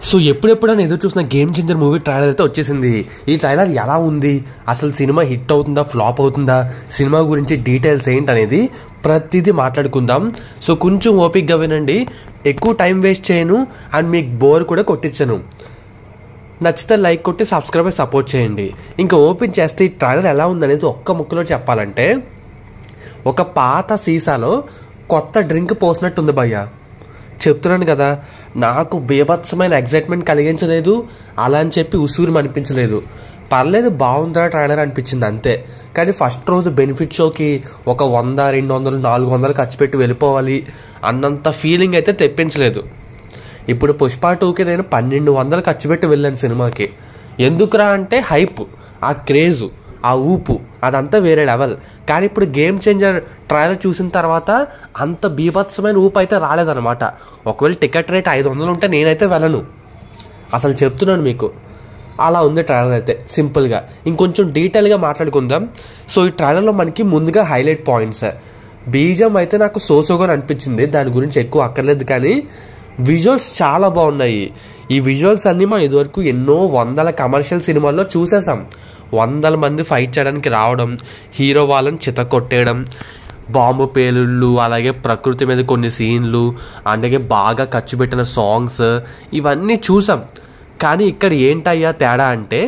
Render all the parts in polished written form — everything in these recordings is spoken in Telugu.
సో ఎప్పుడెప్పుడైనా ఎదురు చూసిన గేమ్ చేంజర్ మూవీ ట్రైలర్ అయితే వచ్చేసింది. ఈ ట్రైలర్ ఎలా ఉంది, అసలు సినిమా హిట్ అవుతుందా ఫ్లాప్ అవుతుందా, సినిమా గురించి డీటెయిల్స్ ఏంటనేది ప్రతిదీ మాట్లాడుకుందాం. సో కొంచెం ఓపిక్గా వినండి, ఎక్కువ టైం వేస్ట్ చేయను అండ్ మీకు బోర్ కూడా కొట్టించను. నచ్చితే లైక్ కొట్టి సబ్స్క్రైబ్ సపోర్ట్ చేయండి. ఇంకా ఓపెన్ చేస్తే ఈ ట్రైలర్ ఎలా ఉందనేది ఒక్క ముక్కలో చెప్పాలంటే, ఒక పాత సీసాలో కొత్త డ్రింక్ పోసినట్టుంది భయ్య. చెప్తున్నాను కదా, నాకు బీభత్సమైన ఎగ్జైట్మెంట్ కలిగించలేదు, అలా అని చెప్పి ఉసూరు అనిపించలేదు. పర్లేదు బాగుందా ట్రైలర్ అనిపించింది అంతే. కానీ ఫస్ట్ రోజు బెనిఫిట్ షోకి ఒక 100, 200, 400 ఖర్చు పెట్టి వెళ్ళిపోవాలి అన్నంత ఫీలింగ్ అయితే తెప్పించలేదు. ఇప్పుడు పుష్ప 2కి నేను 1200 ఖర్చు పెట్టి వెళ్ళాను సినిమాకి. ఎందుకురా అంటే హైప్, ఆ క్రేజు, ఆ ఊపు అదంతా వేరే లెవెల్. కానీ ఇప్పుడు గేమ్ చేంజర్ ట్రైలర్ చూసిన తర్వాత అంత బీభత్సమైన ఊపు అయితే రాలేదన్నమాట. ఒకవేళ టికెట్ రేట్ 500 ఉంటే నేనైతే వెళ్ళను, అసలు చెప్తున్నాను మీకు. అలా ఉంది ట్రైలర్ అయితే సింపుల్గా. ఇంకొంచెం డీటెయిల్గా మాట్లాడుకుందాం. సో ఈ ట్రైలర్లో మనకి ముందుగా హైలైట్ పాయింట్స్. బీజం అయితే నాకు సోసోగా అనిపించింది, దాని గురించి ఎక్కువ అక్కర్లేదు. కానీ విజువల్స్ చాలా బాగున్నాయి. ఈ విజువల్స్ అన్నీ మనం ఇదివరకు ఎన్నో 100 కమర్షియల్ సినిమాల్లో చూసేసాం. 100 మంది ఫైట్ చేయడానికి రావడం, హీరో వాళ్ళని చితకొట్టేయడం, బాంబు పేలుళ్ళు, అలాగే ప్రకృతి మీద కొన్ని సీన్లు, అలాగే బాగా ఖర్చు పెట్టిన సాంగ్స్, ఇవన్నీ చూసాం. కానీ ఇక్కడ ఏంటయ్యా తేడా అంటే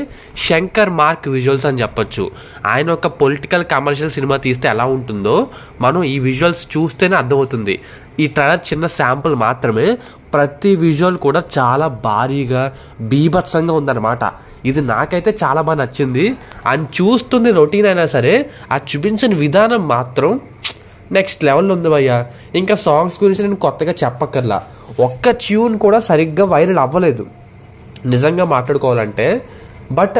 శంకర్ మార్క్ విజువల్స్ అని చెప్పొచ్చు. ఆయన ఒక పొలిటికల్ కమర్షియల్ సినిమా తీస్తే ఎలా ఉంటుందో మనం ఈ విజువల్స్ చూస్తేనే అర్థమవుతుంది. ఈ ట్రైలర్ చిన్న శాంపుల్ మాత్రమే, ప్రతి విజువల్ కూడా చాలా భారీగా బీభత్సంగా ఉందన్నమాట. ఇది నాకైతే చాలా బాగా నచ్చింది. అండ్ చూస్తుంది రొటీన్ అయినా సరే, ఆ చూపించిన విధానం మాత్రం నెక్స్ట్ లెవెల్లో ఉంది భయ్య. ఇంకా సాంగ్స్ గురించి నేను కొత్తగా చెప్పక్కర్లా, ఒక్క ట్యూన్ కూడా సరిగ్గా వైరల్ అవ్వలేదు నిజంగా మాట్లాడుకోవాలంటే. బట్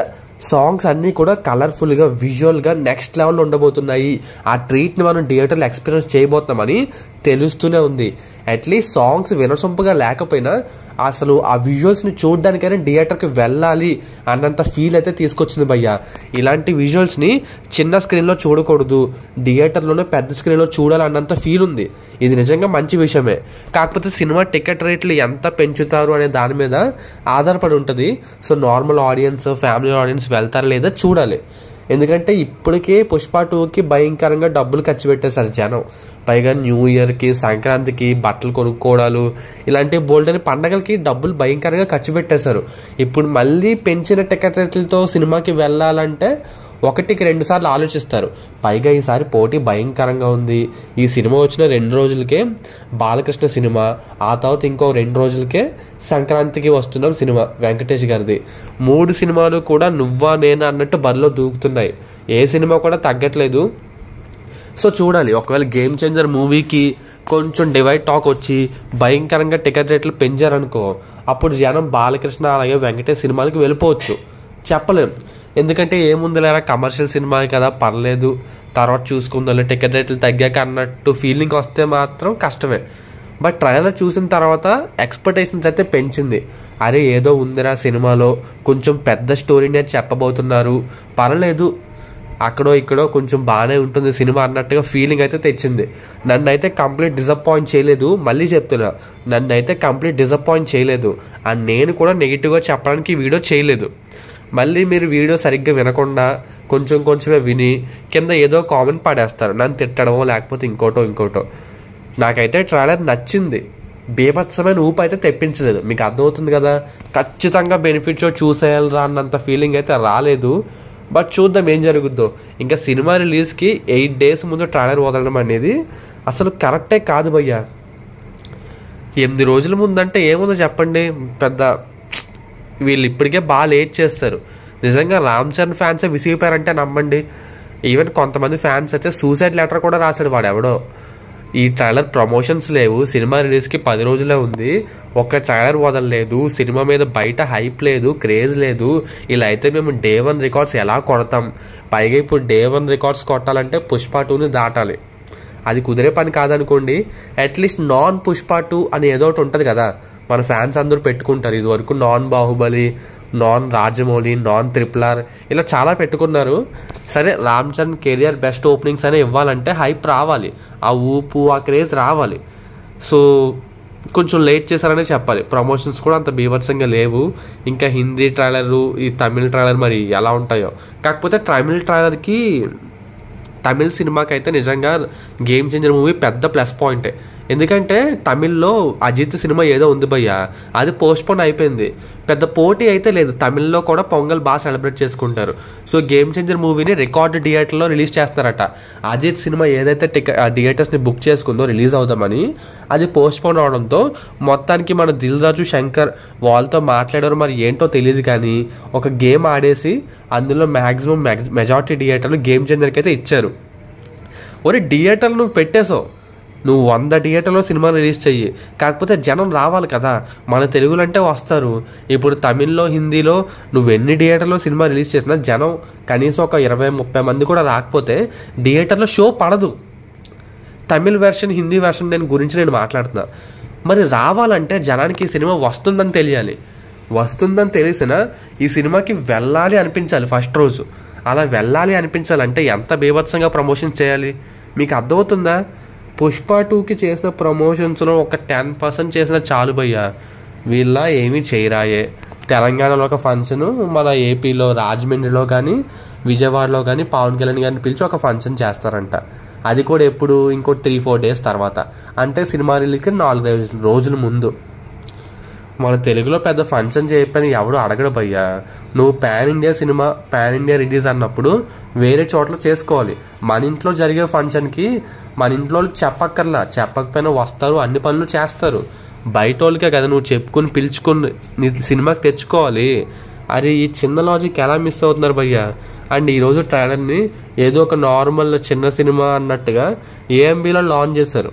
సాంగ్స్ అన్నీ కూడా కలర్ఫుల్గా, విజువల్గా నెక్స్ట్ లెవెల్లో ఉండబోతున్నాయి. ఆ ట్రీట్ని మనం థియేటర్లో ఎక్స్పీరియన్స్ చేయబోతున్నామని తెలుస్తూనే ఉంది. అట్లీస్ట్ సాంగ్స్ వినసొంపుగా లేకపోయినా అసలు ఆ విజువల్స్ని చూడడానికైనా థియేటర్కి వెళ్ళాలి అన్నంత ఫీల్ అయితే తీసుకొచ్చింది భయ్య. ఇలాంటి విజువల్స్ని చిన్న స్క్రీన్లో చూడకూడదు, థియేటర్లోనే పెద్ద స్క్రీన్లో చూడాలి అన్నంత ఫీల్ ఉంది. ఇది నిజంగా మంచి విషయమే. కాకపోతే సినిమా టికెట్ రేట్లు ఎంత పెంచుతారు అనే దాని మీద ఆధారపడి ఉంటుంది. So normal audience, family audience వెళ్తారా లేదా చూడాలి. ఎందుకంటే ఇప్పటికే పుష్ప 2కి భయంకరంగా డబ్బులు ఖర్చు పెట్టేశారు జనం. పైగా న్యూ ఇయర్కి, సంక్రాంతికి బట్టలు కొనుక్కోవడాలు, ఇలాంటి బోల్డని పండగలకి డబ్బులు భయంకరంగా ఖర్చు పెట్టేశారు. ఇప్పుడు మళ్ళీ పెంచిన టికెట్ రేట్లతో సినిమాకి వెళ్ళాలంటే 1కి 2 సార్లు ఆలోచిస్తారు. పైగా ఈసారి పోటీ భయంకరంగా ఉంది. ఈ సినిమా వచ్చిన 2 రోజులకే బాలకృష్ణ సినిమా, ఆ తర్వాత ఇంకో 2 రోజులకే సంక్రాంతికి వస్తున్నాం సినిమా వెంకటేష్ గారిది. 3 సినిమాలు కూడా నువ్వా నేనా అన్నట్టు బరిలో దూకుతున్నాయి. ఏ సినిమా కూడా తగ్గట్లేదు. సో చూడాలి, ఒకవేళ గేమ్ చేంజర్ మూవీకి కొంచెం డివైడ్ టాక్ వచ్చి భయంకరంగా టికెట్ రేట్లు పెంచారనుకో, అప్పుడు జనం బాలకృష్ణ అలాగే వెంకటేష్ సినిమాలకి వెళ్ళిపోవచ్చు. చెప్పలేం, ఎందుకంటే ఏముంది లేరా కమర్షియల్ సినిమా కదా పర్లేదు తర్వాత చూసుకుందాం టికెట్ రేట్లు తగ్గాక అన్నట్టు ఫీలింగ్ వస్తే మాత్రం కష్టమే. బట్ ట్రైలర్ చూసిన తర్వాత ఎక్స్పెక్టేషన్స్ అయితే పెంచింది. అరే ఏదో ఉందిరా సినిమాలో, కొంచెం పెద్ద స్టోరీని చెప్పబోతున్నారు, పర్లేదు అక్కడో ఇక్కడో కొంచెం బాగానే ఉంటుంది సినిమా అన్నట్టుగా ఫీలింగ్ అయితే తెచ్చింది. నన్ను అయితే కంప్లీట్ డిసప్పాయింట్ చేయలేదు. మళ్ళీ చెప్తున్నా, నన్ను అయితే కంప్లీట్ డిసప్పాయింట్ చేయలేదు. అండ్ నేను కూడా నెగిటివ్గా చెప్పడానికి వీడియో చేయలేదు. మళ్ళీ మీరు వీడియో సరిగ్గా వినకుండా కొంచెమే విని కింద ఏదో కామెంట్ పడేస్తారు, నన్ను తిట్టడమో లేకపోతే ఇంకోటో. నాకైతే ట్రైలర్ నచ్చింది, బీభత్సమైన ఊపు అయితే తెప్పించలేదు. మీకు అర్థమవుతుంది కదా, ఖచ్చితంగా బెనిఫిట్ షో చూసేయాలరా అన్నంత ఫీలింగ్ అయితే రాలేదు. బట్ చూద్దాం ఏం జరుగుద్దో. ఇంకా సినిమా రిలీజ్కి 8 days ముందు ట్రైలర్ వదలడం అనేది అసలు కరెక్టే కాదు భయ్య. 8 రోజుల ముందంటే ఏముందో చెప్పండి, పెద్ద వీళ్ళు ఇప్పటికే బాగా లేట్ చేస్తారు. నిజంగా రామ్ చరణ్ ఫ్యాన్సే విసిగిపోయారంటే నమ్మండి. ఈవెన్ కొంతమంది ఫ్యాన్స్ అయితే సూసైడ్ లెటర్ కూడా రాశాడు వాడు ఎవడో. ఈ ట్రైలర్ ప్రమోషన్స్ లేవు, సినిమా రిలీజ్కి 10 రోజులే ఉంది, ఒక్క ట్రైలర్ వదలలేదు, సినిమా మీద బయట హైప్ లేదు, క్రేజ్ లేదు. ఇలా అయితే మేము Day 1 రికార్డ్స్ ఎలా కొడతాం? పైగా ఇప్పుడు Day 1 రికార్డ్స్ కొట్టాలంటే పుష్ప 2ని దాటాలి. అది కుదిరే పని కాదనుకోండి. అట్లీస్ట్ నాన్ పుష్ప 2 అని ఏదో ఒకటి ఉంటుంది కదా, మన ఫ్యాన్స్ అందరూ పెట్టుకుంటారు. ఇది వరకు non Baahubali, non Rajamouli, non RRR ఇలా చాలా పెట్టుకున్నారు. సరే Ram Charan career best openings అనే ఇవ్వాలంటే హైప్ రావాలి, ఆ ఊపు, ఆ క్రేజ్ రావాలి. సో కొంచెం లేట్ చేశారనే చెప్పాలి. ప్రమోషన్స్ కూడా అంత బీభత్సంగా లేవు. ఇంకా హిందీ ట్రైలరు, ఈ తమిళ ట్రైలర్ మరి ఎలా ఉంటాయో. కాకపోతే తమిళ సినిమాకి అయితే నిజంగా గేమ్ చేంజర్ మూవీ పెద్ద ప్లస్ పాయింటే. ఎందుకంటే తమిళ్లో అజిత్ సినిమా ఏదో ఉంది భయ్య, అది పోస్ట్పోన్ అయిపోయింది. పెద్ద పోటీ అయితే లేదు. తమిళ్లో కూడా పొంగల్ బాగా సెలబ్రేట్ చేసుకుంటారు. సో గేమ్ చేంజర్ మూవీని రికార్డ్ థియేటర్లో రిలీజ్ చేస్తున్నారట. అజిత్ సినిమా ఏదైతే థియేటర్స్ని బుక్ చేసుకుందో రిలీజ్ అవుదామని, అది పోస్ట్పోన్ అవడంతో మొత్తానికి మన దిల్ రాజు శంకర్ వాళ్ళతో మాట్లాడారు. మరి ఏంటో తెలియదు కానీ ఒక గేమ్ ఆడేసి అందులో మ్యాక్సిమం మెజారిటీ థియేటర్లు గేమ్ చేంజర్కి అయితే ఇచ్చారు. ఒరే థియేటర్లు నువ్వు పెట్టేసావు, నువ్వు 100 థియేటర్లో సినిమా రిలీజ్ చెయ్యి, కాకపోతే జనం రావాలి కదా. మన తెలుగులో అంటే వస్తారు. ఇప్పుడు తమిళ్లో, హిందీలో నువ్వు ఎన్ని థియేటర్లో సినిమా రిలీజ్ చేసినా జనం కనీసం ఒక 20-30 మంది కూడా రాకపోతే థియేటర్లో షో పడదు. తమిళ్ వెర్షన్, హిందీ వెర్షన్ గురించి నేను మాట్లాడుతున్నా. మరి రావాలంటే జనానికి ఈ సినిమా వస్తుందని తెలియాలి. వస్తుందని తెలిసినా ఈ సినిమాకి వెళ్ళాలి అనిపించాలి ఫస్ట్ రోజు. అలా వెళ్ళాలి అనిపించాలంటే ఎంత బీభత్సంగా ప్రమోషన్స్ చేయాలి మీకు అర్థమవుతుందా? పుష్ప 2కి చేసిన ప్రమోషన్స్లో ఒక 10% చేసిన చాలు భయ్యా. వీళ్ళ ఏమీ చేయరాయే. తెలంగాణలో ఒక ఫంక్షను, మన ఏపీలో రాజమండ్రిలో కానీ విజయవాడలో కానీ పవన్ కళ్యాణ్ గారిని పిలిచి ఒక ఫంక్షన్ చేస్తారంట. అది కూడా ఎప్పుడు, ఇంకో 3-4 డేస్ తర్వాత, అంటే సినిమా రిలీజ్కి 4 రోజుల ముందు. మన తెలుగులో పెద్ద ఫంక్షన్ చేయని ఎవడు అడగడు భయ్యా. నువ్వు పాన్ ఇండియా రిలీజ్ అన్నప్పుడు వేరే చోట్ల చేసుకోవాలి. మన ఇంట్లో జరిగే ఫంక్షన్కి మన ఇంట్లో చెప్పకపోయినా వస్తారు, అన్ని పనులు చేస్తారు. బయట వాళ్ళకే కదా నువ్వు చెప్పుకుని పిలుచుకుని సినిమాకి తెచ్చుకోవాలి. అది ఈ చిన్న లాజిక్ ఎలా మిస్ అవుతున్నారు భయ్యా. అండ్ ఈరోజు ట్రైలర్ని ఏదో ఒక నార్మల్ చిన్న సినిమా అన్నట్టుగా ఏఎంబీలో లాంచ్ చేశారు.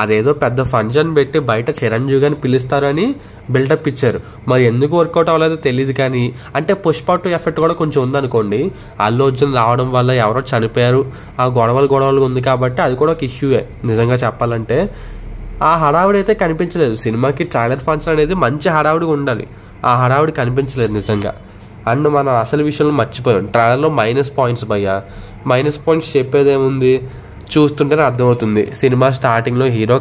అదేదో పెద్ద ఫంక్షన్ పెట్టి బయట చిరంజీవి గారిని పిలుస్తారని బిల్డప్ ఇచ్చారు. మరి ఎందుకు వర్కౌట్ అవ్వలేదో తెలియదు కానీ, అంటే పుష్ప 2 ఎఫెక్ట్ కూడా కొంచెం ఉందనుకోండి. అల్లు అర్జున్ రావడం వల్ల ఎవరో చనిపోయారు, ఆ గొడవలు ఉంది కాబట్టి అది కూడా ఒక ఇష్యూయే నిజంగా చెప్పాలంటే. ఆ హడావుడి అయితే కనిపించలేదు సినిమాకి. ట్రైలర్ ఫంక్షన్ అనేది మంచి హడావుడిగా ఉండాలి, ఆ హడావుడి కనిపించలేదు నిజంగా. అండ్ మనం అసలు విషయంలో మర్చిపోయాం. ట్రైలర్లో మైనస్ పాయింట్స్ భయ్యా. మైనస్ పాయింట్స్ చెప్పేదేముంది, చూస్తుంటేనే అర్థమవుతుంది. సినిమా స్టార్టింగ్లో హీరో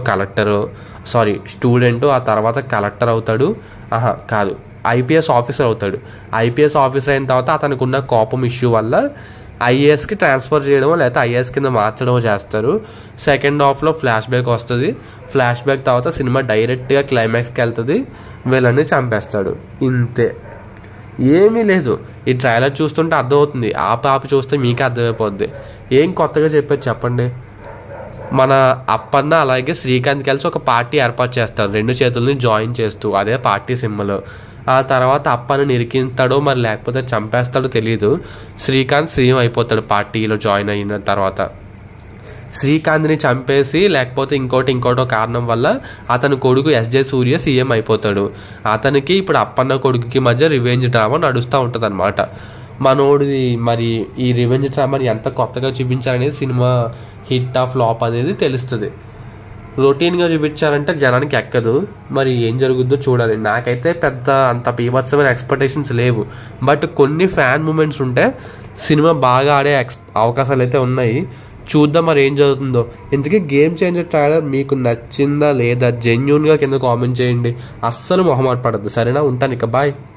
స్టూడెంట్, ఆ తర్వాత కలెక్టర్ అవుతాడు. కాదు, ఐపీఎస్ ఆఫీసర్ అవుతాడు. ఐపీఎస్ ఆఫీసర్ అయిన తర్వాత అతనికి ఉన్న కోపం ఇష్యూ వల్ల ఐఏఎస్కి ట్రాన్స్ఫర్ చేయడమో లేకపోతే ఐఏఎస్ కింద మార్చడమో చేస్తారు. సెకండ్ హాఫ్లో ఫ్లాష్ బ్యాక్ వస్తుంది. ఫ్లాష్ బ్యాక్ తర్వాత సినిమా డైరెక్ట్గా క్లైమాక్స్కి వెళ్తుంది. వీళ్ళని చంపేస్తాడు. ఇంతే, ఏమీ లేదు. ఈ ట్రైలర్ చూస్తుంటే అర్థమవుతుంది. ఆపి చూస్తే మీకే అర్థమైపోద్ది. ఏం కొత్తగా చెప్పారు చెప్పండి. మన అప్పన్న అలాగే శ్రీకాంత్ కలిసి ఒక పార్టీ ఏర్పాటు చేస్తారు, 2 చేతుల్ని జాయిన్ చేస్తూ, అదే పార్టీ సింబల్. ఆ తర్వాత అప్పన్న నిరికిస్తాడో మరి లేకపోతే చంపేస్తాడో తెలియదు. శ్రీకాంత్ సీఎం అయిపోతాడు పార్టీలో జాయిన్ అయిన తర్వాత. శ్రీకాంత్ని చంపేసి లేకపోతే ఇంకోటో కారణం వల్ల అతని కొడుకు ఎస్జే సూర్య సీఎం అయిపోతాడు. అతనికి ఇప్పుడు అప్పన్న కొడుకుకి మధ్య రివెంజ్ డ్రామా నడుస్తూ ఉంటుంది అన్నమాట. మనోడిది మరి ఈ రివెంజ్ డ్రామాని ఎంత కొత్తగా చూపించాలనేది సినిమా హిట్ ఆ ఫ్లాప్ అనేది తెలుస్తుంది. రొటీన్గా చూపించారంటే జనానికి ఎక్కదు. మరి ఏం జరుగుద్దో చూడాలి. నాకైతే పెద్ద అంత బీభత్సమైన ఎక్స్పెక్టేషన్స్ లేవు. బట్ కొన్ని ఫ్యాన్ మూమెంట్స్ ఉంటే సినిమా బాగా ఆడే అవకాశాలు అయితే ఉన్నాయి. చూద్దాం మరి ఏం జరుగుతుందో. ఇంతకీ గేమ్ చేంజర్ ట్రైలర్ మీకు నచ్చిందా లేదా జెన్యూన్గా కింద కామెంట్ చేయండి. అస్సలు మొహమాట పడద్దు, సరేనా? ఉంటాను ఇక, బాయ్.